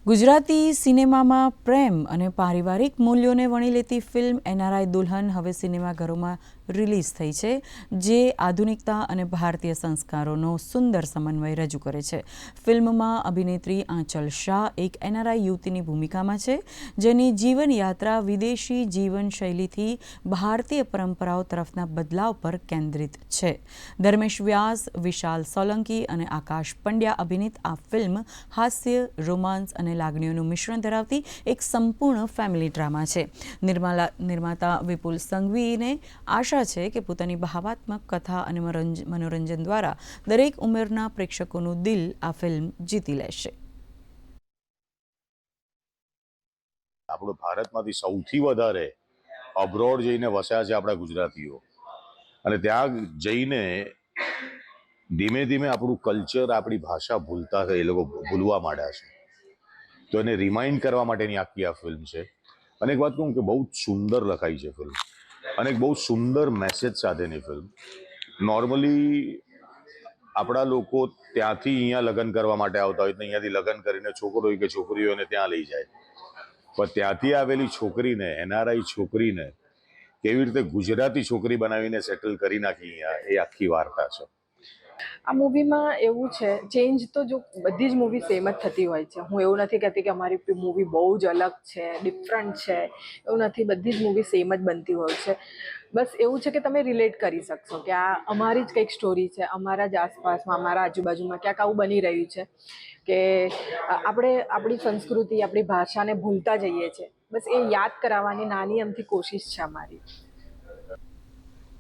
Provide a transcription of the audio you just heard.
ગુજરાતી સિનેમામાં પ્રેમ અને પારિવારિક મૂલ્યોને વણી લેતી ફિલ્મ એનઆરઆઈ દુલ્હન હવે સિનેમાઘરોમાં રિલીઝ થઈ છે, જે આધુનિકતા અને ભારતીય સંસ્કારોનો સુંદર સમન્વય રજૂ કરે છે. ફિલ્મમાં અભિનેત્રી આંચલ શાહ એક એનઆરઆઈ યુવતીની ભૂમિકામાં છે, જેની જીવનયાત્રા વિદેશી જીવનશૈલીથી ભારતીય પરંપરાઓ તરફના બદલાવ પર કેન્દ્રિત છે. ધર્મેશ વ્યાસ, વિશાલ સોલંકી અને આકાશ પંડ્યા અભિનીત આ ફિલ્મ હાસ્ય, રોમાન્સ અને લાગણીઓનું મિશ્રણ ધરાવતી એક સંપૂર્ણ ફેમિલી ડ્રામા છે. નિર્માતા વિપુલ સંઘવીને આશા છે કે પોતાની ભાવાત્મક કથા અને મનોરંજન દ્વારા દરેક ઉંમરના પ્રેક્ષકોનું દિલ આ ફિલ્મ જીતી લેશે. આપણો ભારતમાંથી સૌથી વધારે અબ્રોડ જઈને વસ્યા છે આપણા ગુજરાતીઓ, અને ત્યાં જઈને ધીમે ધીમે આપણું કલ્ચર, આપણી ભાષા એ લોકો ભૂલવા માંડ્યા છે. તો એને રિમાઇન્ડ કરવા માટેની આખી આ ફિલ્મ છે. અને એક વાત કહું કે બહુ જ સુંદર લખાઈ છે ફિલ્મ, અને એક બહુ સુંદર મેસેજ સાથેની ફિલ્મ. નોર્મલી આપણા લોકો ત્યાંથી અહીંયા લગ્ન કરવા માટે આવતા હોય, અહીંયાથી લગ્ન કરીને છોકરો કે છોકરીઓને ત્યાં લઈ જાય, પણ ત્યાંથી આવેલી છોકરીને, એનઆરઆઈ છોકરીને કેવી રીતે ગુજરાતી છોકરી બનાવીને સેટલ કરી નાખી અહીંયા, એ આખી વાર્તા છે. આ મૂવીમાં એવું છે, ચેન્જ તો જો બધી જ મૂવી સેમ જ થતી હોય છે. હું એવું નથી કહેતી કે અમારી મૂવી બહુ જ અલગ છે, ડિફરન્ટ છે, એવું નથી. બધી જ મૂવી સેમ જ બનતી હોય છે. બસ એવું છે કે તમે રિલેટ કરી શકશો કે આ અમારી જ કંઈક સ્ટોરી છે, અમારા જ આસપાસમાં, અમારા આજુબાજુમાં ક્યાંક આવું બની રહ્યું છે કે આપણે આપણી સંસ્કૃતિ, આપણી ભાષાને ભૂલતા જઈએ છીએ. બસ એ યાદ કરાવવાની નાની અમથી કોશિશ છે અમારી.